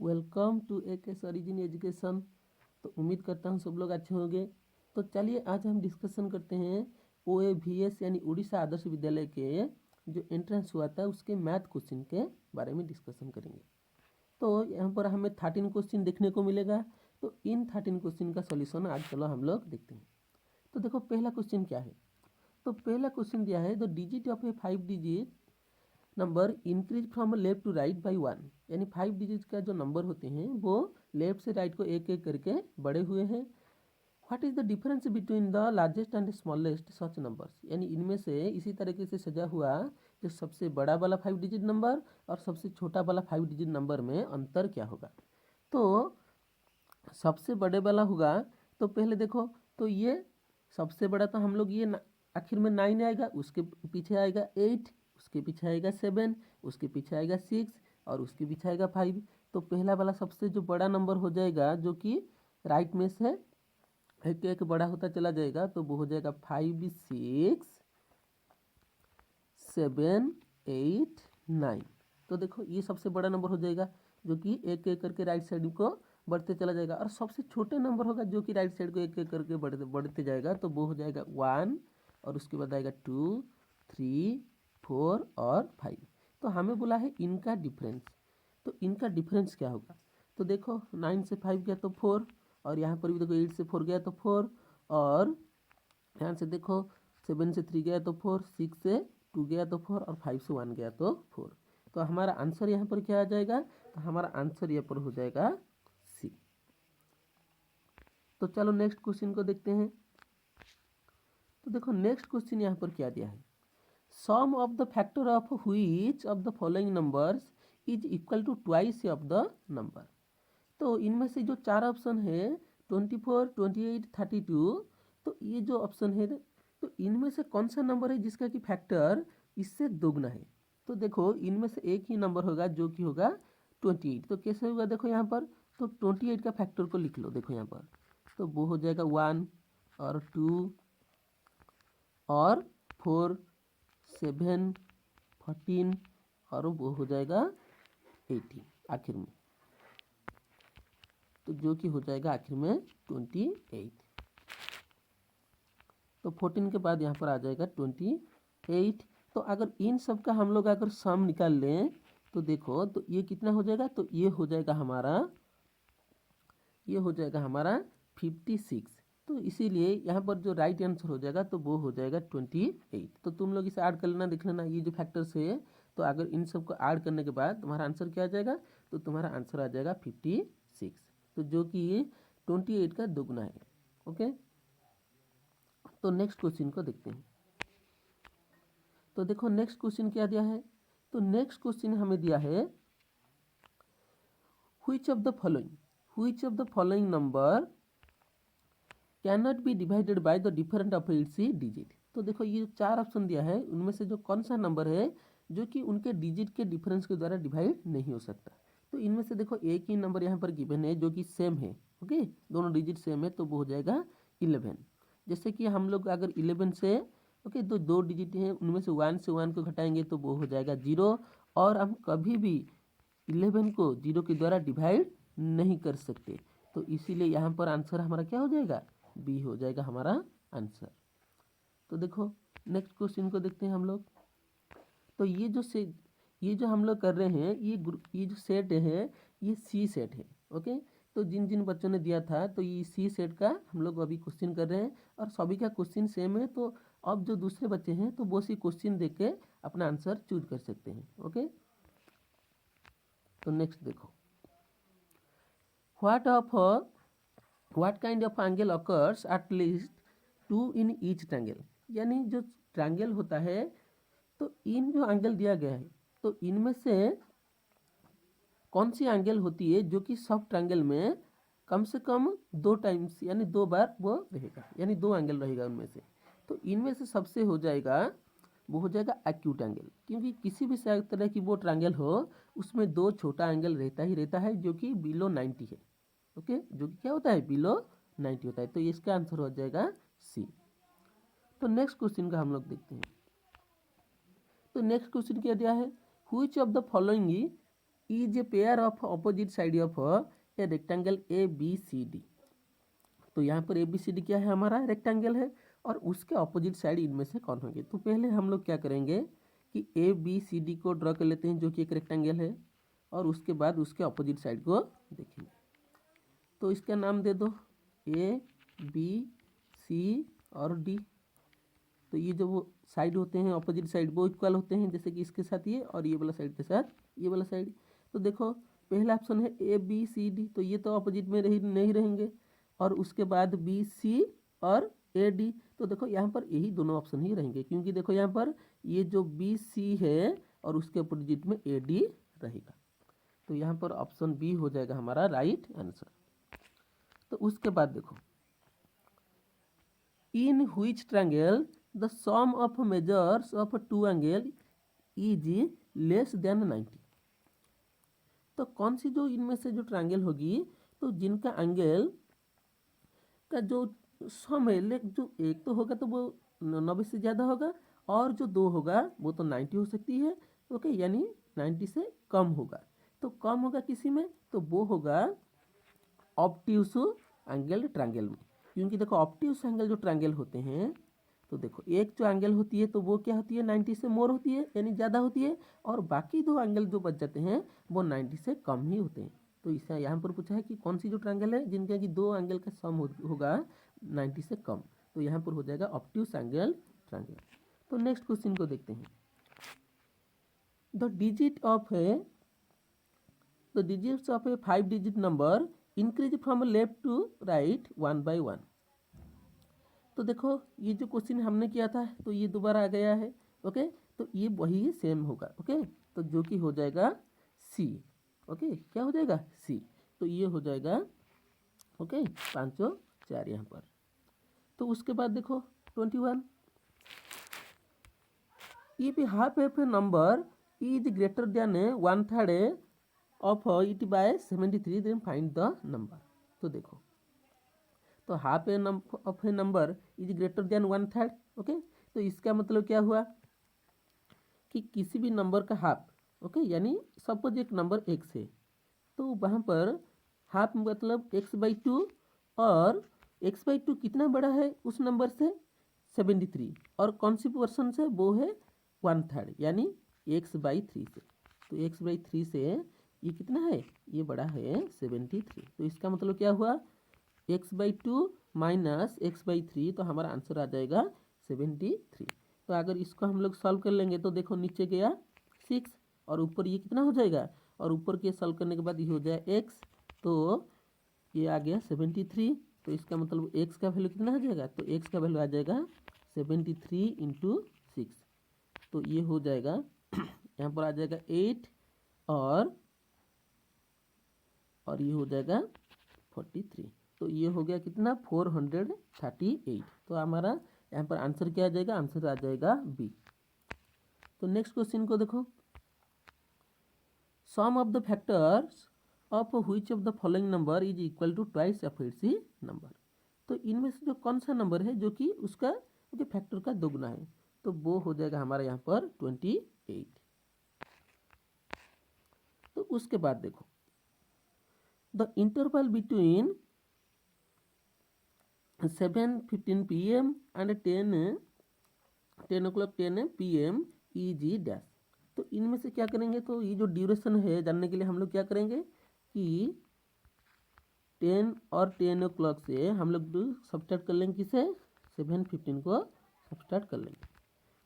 Welcome to AKS origin education. तो उम्मीद करता हूँ सब लोग अच्छे होंगे। तो चलिए आज हम डिस्कशन करते हैं OAVS यानी उड़ीसा आदर्श विद्यालय के जो एंट्रेंस हुआ था उसके मैथ क्वेश्चन के बारे में डिस्कशन करेंगे। तो यहाँ पर हमें 13 क्वेश्चन देखने को मिलेगा। तो इन 13 क्वेश्चन का सॉल्यूशन आज चलो हम लोग देखते हैं। तो देखो पहला क्वेश्चन क्या है। तो पहला क्वेश्चन दिया है the digit of a 5 digit number increase from left to right by 1, यानी 5 डिजिट का जो नंबर होते हैं वो लेफ्ट से राइट को एक एक करके बढ़े हुए हैं। What is the difference between the largest and smallest such numbers, यानी इनमें से इसी तरीके से सजा हुआ जो सबसे बड़ा वाला 5 डिजिट नंबर और सबसे छोटा वाला 5 डिजिट नंबर में अंतर क्या होगा। तो सबसे बड़े वाला होगा तो पहले देखो, तो ये सबसे बड़ा तो हम लोग ये आखिर में 9 आएगा, उसके पीछे आएगा 8, उसके पीछे आएगा 7, उसके पीछे आएगा 6 और उसके पीछे आएगा 5। तो पहला वाला सबसे जो बड़ा नंबर हो जाएगा जो कि राइट में से एक एक बड़ा होता चला जाएगा, तो वो हो जाएगा 5, 6, 7, 8, 9। तो देखो ये सबसे बड़ा नंबर हो जाएगा जो कि एक एक करके राइट साइड को बढ़ते चला जाएगा। और सबसे छोटे नंबर होगा जो कि राइट साइड को एक एक करके बढ़ते जाएगा, तो वो हो जाएगा 1 और उसके बाद आएगा 2, 3, 4 और 5। तो हमें बोला है इनका डिफरेंस। तो इनका डिफरेंस क्या होगा। तो देखो 9 से 5 गया तो 4, और यहाँ पर भी देखो 8 से 4 गया तो 4, और यहाँ से देखो 7 से 3 गया तो 4, 6 से 2 गया तो 4 और 5 से 1 गया तो 4। तो हमारा आंसर यहाँ पर क्या आ जाएगा। तो हमारा आंसर यहाँ पर हो जाएगा सी। तो चलो नेक्स्ट क्वेश्चन को देखते हैं। तो देखो नेक्स्ट क्वेश्चन यहाँ पर क्या दिया है। Sum of the factor of which of the following numbers is equal to twice of the number. तो इनमें से जो चार ऑप्शन है 24, 28, 32, तो ये जो ऑप्शन है तो इनमें से कौन सा नंबर है जिसका कि फैक्टर इससे दोगुना है। तो देखो इनमें से एक ही नंबर होगा जो कि होगा 28। तो कैसे होगा देखो यहाँ पर, तो 28 का फैक्टर को लिख लो। देखो यहाँ पर तो वो हो जाएगा 1 और 2 और 4, 7, 14 और वो हो जाएगा 18 आखिर में, तो जो कि हो जाएगा आखिर में 28। तो 14 के बाद यहाँ पर आ जाएगा 28। तो अगर इन सब का हम लोग अगर सम निकाल लें तो देखो तो ये कितना हो जाएगा। तो ये हो जाएगा हमारा 56। तो इसीलिए यहाँ पर जो राइट आंसर हो जाएगा तो वो हो जाएगा 28। तो तुम लोग इसे ऐड कर लेना, देख लेना ये जो फैक्टर्स है। तो अगर इन सब को ऐड करने के बाद तुम्हारा आंसर क्या आ जाएगा। तो तुम्हारा आंसर आ जाएगा 56, तो जो कि 28 का दोगुना है। ओके, तो नेक्स्ट क्वेश्चन को देखते हैं। तो देखो नेक्स्ट क्वेश्चन क्या दिया है। तो नेक्स्ट क्वेश्चन हमें दिया है which of the following number cannot be divided by the difference of its digit। तो देखो ये चार ऑप्शन दिया है, उनमें से जो कौन सा नंबर है जो कि उनके डिजिट के डिफरेंस के द्वारा डिवाइड नहीं हो सकता। तो इनमें से देखो एक ही नंबर यहाँ पर गिवन है जो कि सेम है। ओके, दोनों डिजिट सेम है, तो वो हो जाएगा 11। जैसे कि हम लोग अगर 11 से ओके तो दो डिजिट हैं, उनमें से 1 से 1 को घटाएंगे तो वो हो जाएगा 0। और हम कभी भी 11 को 0 के द्वारा डिवाइड नहीं कर सकते, तो इसीलिए यहाँ पर आंसर हमारा क्या हो जाएगा, बी हो जाएगा हमारा आंसर। तो देखो नेक्स्ट क्वेश्चन को देखते हैं हम लोग। तो ये जो हम लोग कर रहे हैं ये जो सेट है ये सी सेट है। ओके, तो जिन जिन बच्चों ने दिया था तो ये सी सेट का हम लोग अभी क्वेश्चन कर रहे हैं और सभी का क्वेश्चन सेम है। तो अब जो दूसरे बच्चे हैं तो वो सी क्वेश्चन देख के अपना आंसर चूज कर सकते हैं। ओके, तो नेक्स्ट देखो what kind of angle occurs at least 2 in each triangle, यानी जो ट्रायंगल होता है तो इन जो एंगल दिया गया है तो इनमें से कौन सी एंगल होती है जो कि सब ट्रायंगल में कम से कम 2 टाइम्स यानी 2 बार वो रहेगा, यानी 2 एंगल रहेगा उनमें से। तो इनमें से सबसे हो जाएगा वो हो जाएगा एक्यूट एंगल, क्योंकि किसी भी तरह की वो ट्रायंगल हो उसमें 2 छोटा एंगल रहता ही रहता है जो कि बिलो 90 है। ओके, जो कि क्या होता है बिलो 90 होता है। तो इसका आंसर हो जाएगा सी। तो नेक्स्ट क्वेश्चन का हम लोग देखते हैं। तो नेक्स्ट क्वेश्चन क्या दिया है, which of the following is a pair of opposite side of a rectangle A B C D. तो यहाँ पर ए बी सी डी क्या है, हमारा रेक्टेंगल है, और उसके ऑपोजिट साइड इनमें से कौन होंगे। तो पहले हम लोग क्या करेंगे कि ए बी सी डी को ड्रॉ कर लेते हैं, जो कि एक रेक्टेंगल है, और उसके बाद उसके ऑपोजिट साइड को देखेंगे। तो इसका नाम दे दो ए बी सी और डी। तो ये जो वो साइड होते हैं ऑपोजिट साइड वो इक्वल होते हैं, जैसे कि इसके साथ ये और ये वाला साइड के साथ ये वाला साइड। तो देखो पहला ऑप्शन है ए बी सी डी, तो ये तो ऑपोजिट में नहीं रहेंगे, और उसके बाद बी सी और ए डी। तो देखो यहाँ पर यही दोनों ऑप्शन ही रहेंगे, क्योंकि देखो यहाँ पर ये जो बी सी है और उसके अपोजिट में ए डी रहेगा। तो यहाँ पर ऑप्शन बी हो जाएगा हमारा राइट आंसर। तो उसके बाद देखो in which triangle the sum of measures of two angle is less than 90। तो कौन सी जो इनमें से जो ट्रायंगल होगी, तो जिनका एंगल का जो सम है, जो एक तो होगा तो वो 90 से ज़्यादा होगा, और जो दो होगा वो तो 90 हो सकती है, ओके, यानी 90 से कम होगा। तो कम होगा किसी में, तो वो होगा ऑब्ट्यूस एंगल ट्रायंगल में, क्योंकि देखो ऑब्ट्यूस एंगल जो ट्रायंगल होते हैं, तो देखो एक जो एंगल होती है तो वो क्या होती है, 90 से मोर होती है, यानी ज़्यादा होती है, और बाकी दो एंगल जो बच जाते हैं वो 90 से कम ही होते हैं। तो इसे यहाँ पर पूछा है कि कौन सी जो ट्रायंगल है जिनका कि दो एंगल का सम होगा 90 से कम, तो यहाँ पर हो जाएगा ऑब्ट्यूस एंगल ट्रायंगल। तो नेक्स्ट क्वेश्चन को देखते हैं। The digits of a 5 digit number increase from left to right 1 by 1। तो देखो ये जो क्वेश्चन हमने किया था तो ये दोबारा आ गया है, ओके, तो ये वही सेम होगा, ओके, तो जो कि हो जाएगा सी, ओके, क्या हो जाएगा सी। तो ये हो जाएगा ओके 5 और 4 यहाँ पर। तो उसके बाद देखो 21, if half of a number is greater than 1/3 of it by 73 then find the number. तो देखो तो half of a number is greater than 1/3, okay, तो इसका मतलब क्या हुआ कि किसी भी नंबर का हाफ, ओके, यानी सपोज एक नंबर एक्स है, तो वहाँ पर हाफ मतलब x/2, और x/2 कितना बड़ा है उस नंबर से 73, और कौन सी पर्सन से, वो है 1/3 यानी x/3 से। तो x/3 से ये कितना है, ये बड़ा है 73। तो इसका मतलब क्या हुआ x/2 माइनस x/3, तो हमारा आंसर आ जाएगा 73। तो अगर इसको हम लोग सॉल्व कर लेंगे तो देखो नीचे गया 6 और ऊपर ये कितना हो जाएगा, और ऊपर के सॉल्व करने के बाद ये हो जाए x, तो ये आ गया 73। तो इसका मतलब x का वैल्यू कितना आ जाएगा, तो x का वैल्यू आ जाएगा 73 × 6, तो ये हो जाएगा यहाँ पर आ जाएगा 8, और ये हो जाएगा 43। तो ये हो गया कितना 438। तो हमारा यहाँ पर आंसर क्या आ जाएगा, आंसर आ जाएगा बी। तो नेक्स्ट क्वेश्चन को देखो, sum of the factors of which of the following number is equal to twice of its number. तो इनमें से जो कौन सा नंबर है जो कि उसका फैक्टर का दोगुना है, तो वो हो जाएगा हमारा यहाँ पर 28। तो उसके बाद देखो the interval between 7:15 PM and 10 o'clock 10 PM is dash. तो इनमें से क्या करेंगे, तो ये जो ड्यूरेशन है जानने के लिए हम लोग क्या करेंगे कि 10 और 10 o'clock से हम लोग सब्ट्रैक्ट कर लेंगे, किसे 7:15 को सब्ट्रैक्ट कर लेंगे।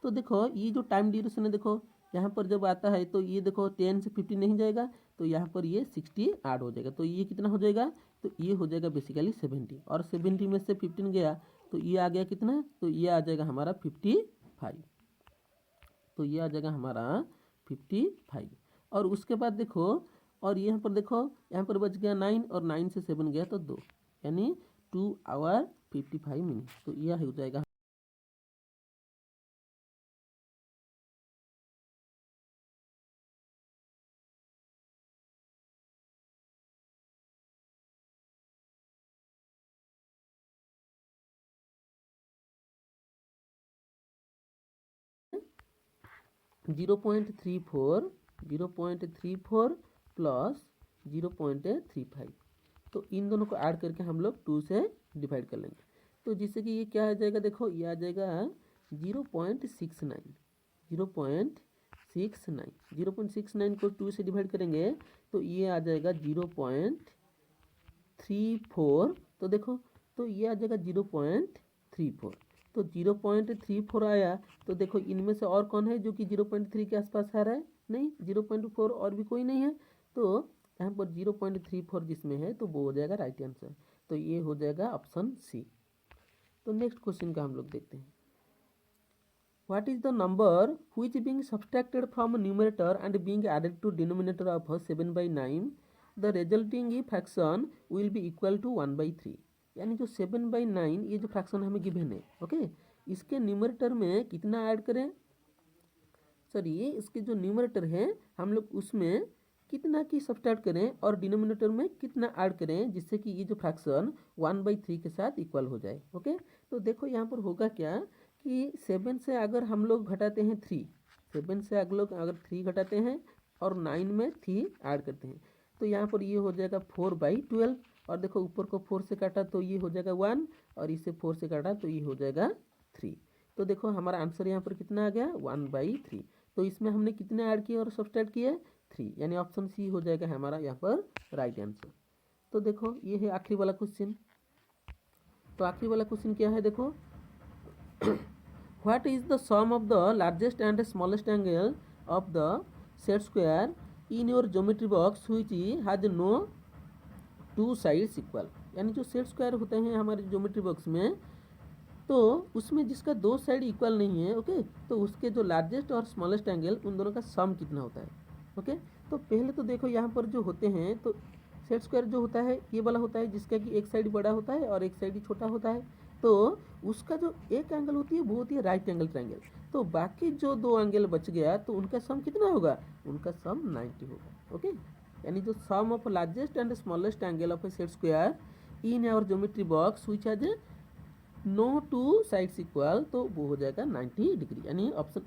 तो देखो ये जो टाइम ड्यूरेशन है, देखो यहाँ पर जब आता है तो ये देखो 10 से 15 नहीं जाएगा, तो यहाँ पर ये 60 ऐड हो जाएगा, तो ये कितना हो जाएगा, तो ये हो जाएगा बेसिकली 70, और 70 में से 15 गया तो ये आ गया कितना, तो ये आ जाएगा हमारा 55। तो ये आ जाएगा हमारा 55। और उसके बाद देखो, और यहाँ पर देखो यहाँ पर बच गया 9, और 9 से 7 गया तो 2, यानी 2 आवर 55 मिनट। तो यह हो जाएगा 0.34 प्लस 0.35। तो इन दोनों को ऐड करके हम लोग 2 से डिवाइड कर लेंगे, तो जिससे कि ये क्या आ जाएगा, देखो ये आ जाएगा 0.69। 0.69 को 2 से डिवाइड करेंगे तो ये आ जाएगा 0.34। तो देखो, तो ये आ जाएगा 0.34। तो 0.34 आया, तो देखो इनमें से और कौन है जो कि 0.3 के आसपास आ रहा है, नहीं 0.4 और भी कोई नहीं है। तो यहाँ पर 0.34 जिसमें है तो वो हो जाएगा राइट आंसर। तो ये हो जाएगा ऑप्शन सी। तो नेक्स्ट क्वेश्चन का हम लोग देखते हैं। What is the number which being subtracted from numerator and being added to denominator of 7/9, the resulting fraction will be equal to 1/3। यानी जो 7/9 ये जो फ्रैक्शन हमें गिवन है, ओके, इसके न्यूमरेटर में कितना ऐड करें, सॉरी इसके जो न्यूमरेटर है हम लोग उसमें कितना की सब्सट्रैक्ट करें और डिनोमिनेटर में कितना ऐड करें, जिससे कि ये जो फ्रैक्शन 1/3 के साथ इक्वल हो जाए। ओके, तो देखो यहाँ पर होगा क्या कि 7 से अगर हम लोग घटाते हैं 3, 7 से अगर 3 घटाते हैं और 9 में 3 ऐड करते हैं, तो यहाँ पर ये हो जाएगा 4/12। और देखो ऊपर को 4 से काटा तो ये हो जाएगा 1, और इसे 4 से काटा तो ये हो जाएगा 3। तो देखो हमारा आंसर यहाँ पर कितना आ गया, 1/3। तो इसमें हमने कितने ऐड किए और सब्सट्रैक्ट किए, 3, यानी ऑप्शन सी हो जाएगा हमारा यहाँ पर राइट आंसर। तो देखो ये है आखिरी वाला क्वेश्चन। तो आखिरी वाला क्वेश्चन क्या है, देखो What is the sum of the largest and smallest angle of the set square in your geometry box which has no two sides equal। यानी जो सेट स्क्वायर होते हैं हमारे ज्योमेट्री बॉक्स में, तो उसमें जिसका दो साइड इक्वल नहीं है, ओके, तो उसके जो लार्जेस्ट और स्मॉलेस्ट एंगल उन दोनों का सम कितना होता है। ओके, तो पहले तो देखो यहाँ पर जो होते हैं, तो सेट स्क्वायर जो होता है ये वाला होता है जिसका कि एक साइड बड़ा होता है और एक साइड ही छोटा होता है। तो उसका जो एक एंगल होती है वो होती है राइट एंगल ट्रायंगल। तो बाकी जो दो एंगल बच गया तो उनका सम कितना होगा, उनका सम 90 होगा। ओके, यानी जो sum of largest and smallest angle of a set square in our geometry box which has no two sides equal, तो वो हो जाएगा 90 डिग्री, यानी ऑप्शन